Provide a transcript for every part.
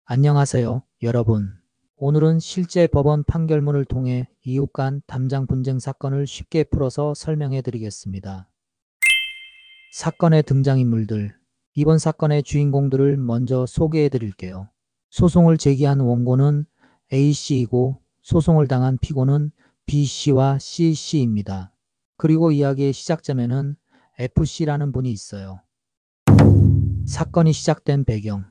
안녕하세요, 여러분. 오늘은 실제 법원 판결문을 통해 이웃 간 담장 분쟁 사건을 쉽게 풀어서 설명해 드리겠습니다. 사건의 등장인물들. 이번 사건의 주인공들을 먼저 소개해 드릴게요. 소송을 제기한 원고는 A씨이고 소송을 당한 피고는 B씨와 C씨입니다. 그리고 이야기의 시작점에는 F씨라는 분이 있어요. 사건이 시작된 배경.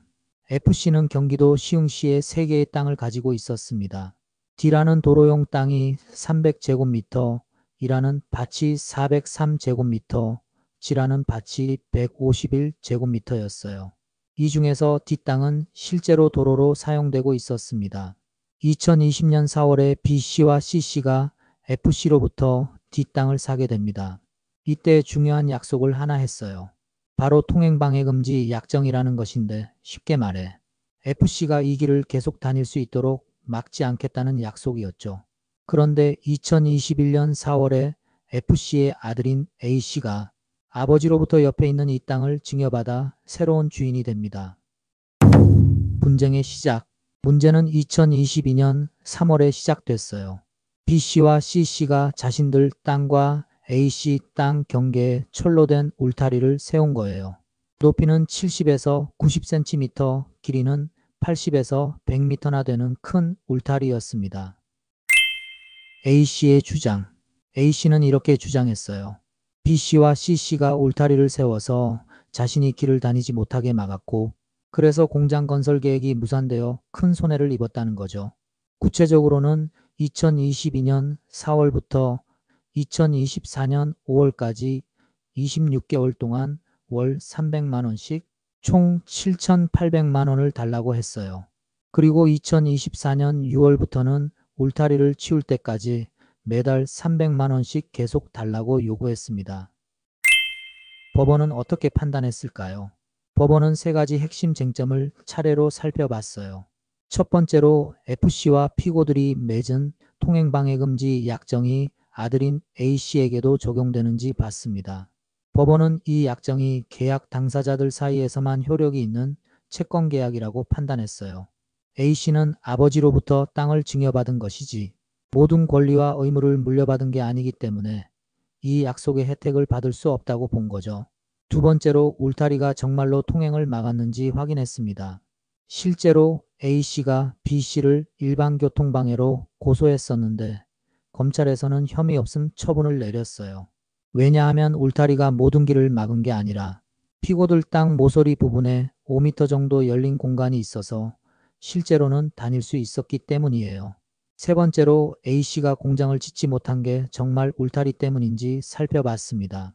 F씨는 경기도 시흥시에 3개의 땅을 가지고 있었습니다. D라는 도로용 땅이 300제곱미터, E라는 밭이 403제곱미터, G라는 밭이 151제곱미터였어요. 이 중에서 D 땅은 실제로 도로로 사용되고 있었습니다. 2020년 4월에 B씨와 C씨가 F씨로부터 D 땅을 사게 됩니다. 이때 중요한 약속을 하나 했어요. 바로 통행방해금지 약정이라는 것인데 쉽게 말해 F씨가 이 길을 계속 다닐 수 있도록 막지 않겠다는 약속이었죠. 그런데 2021년 4월에 F씨의 아들인 A씨가 아버지로부터 옆에 있는 이 땅을 증여받아 새로운 주인이 됩니다. 분쟁의 시작. 문제는 2022년 3월에 시작됐어요. B씨와 C씨가 자신들 땅과 A씨 땅 경계에 철로 된 울타리를 세운 거예요. 높이는 70에서 90cm, 길이는 80에서 100m나 되는 큰 울타리였습니다. A씨의 주장. A씨는 이렇게 주장했어요. B씨와 C씨가 울타리를 세워서 자신이 길을 다니지 못하게 막았고, 그래서 공장 건설 계획이 무산되어 큰 손해를 입었다는 거죠. 구체적으로는 2022년 4월부터 2024년 5월까지 26개월 동안 월 300만원씩 총 7,800만원을 달라고 했어요. 그리고 2024년 6월부터는 울타리를 치울 때까지 매달 300만원씩 계속 달라고 요구했습니다. 법원은 어떻게 판단했을까요? 법원은 3가지 핵심 쟁점을 차례로 살펴봤어요. 첫 번째로 F씨와 피고들이 맺은 통행방해금지 약정이 아들인 A씨에게도 적용되는지 봤습니다. 법원은 이 약정이 계약 당사자들 사이에서만 효력이 있는 채권계약이라고 판단했어요. A씨는 아버지로부터 땅을 증여받은 것이지 모든 권리와 의무를 물려받은 게 아니기 때문에 이 약속의 혜택을 받을 수 없다고 본 거죠. 두 번째로 울타리가 정말로 통행을 막았는지 확인했습니다. 실제로 A씨가 B씨를 일반교통방해로 고소했었는데 검찰에서는 혐의 없음 처분을 내렸어요. 왜냐하면 울타리가 모든 길을 막은 게 아니라 피고들 땅 모서리 부분에 5m 정도 열린 공간이 있어서 실제로는 다닐 수 있었기 때문이에요. 세 번째로 A씨가 공장을 짓지 못한 게 정말 울타리 때문인지 살펴봤습니다.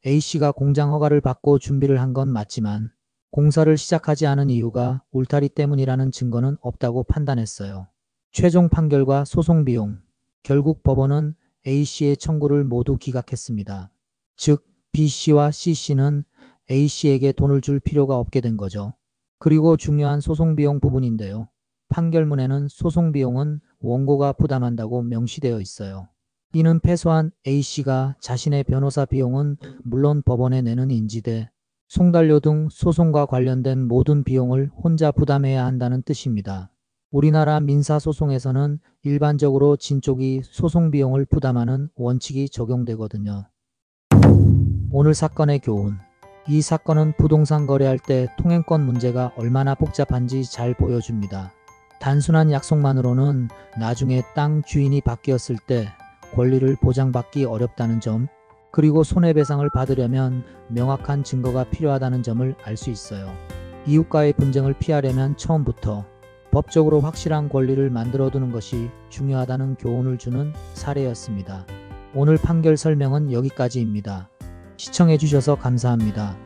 A씨가 공장 허가를 받고 준비를 한 건 맞지만 공사를 시작하지 않은 이유가 울타리 때문이라는 증거는 없다고 판단했어요. 최종 판결과 소송 비용. 결국 법원은 A씨의 청구를 모두 기각했습니다. 즉 B씨와 C씨는 A씨에게 돈을 줄 필요가 없게 된 거죠. 그리고 중요한 소송비용 부분인데요. 판결문에는 소송비용은 원고가 부담한다고 명시되어 있어요. 이는 패소한 A씨가 자신의 변호사 비용은 물론 법원에 내는 인지대, 송달료 등 소송과 관련된 모든 비용을 혼자 부담해야 한다는 뜻입니다. 우리나라 민사소송에서는 일반적으로 진 쪽이 소송 비용을 부담하는 원칙이 적용되거든요. 오늘 사건의 교훈. 이 사건은 부동산 거래할 때 통행권 문제가 얼마나 복잡한지 잘 보여줍니다. 단순한 약속만으로는 나중에 땅 주인이 바뀌었을 때 권리를 보장받기 어렵다는 점, 그리고 손해배상을 받으려면 명확한 증거가 필요하다는 점을 알 수 있어요. 이웃과의 분쟁을 피하려면 처음부터 법적으로 확실한 권리를 만들어두는 것이 중요하다는 교훈을 주는 사례였습니다. 오늘 판결 설명은 여기까지입니다. 시청해주셔서 감사합니다.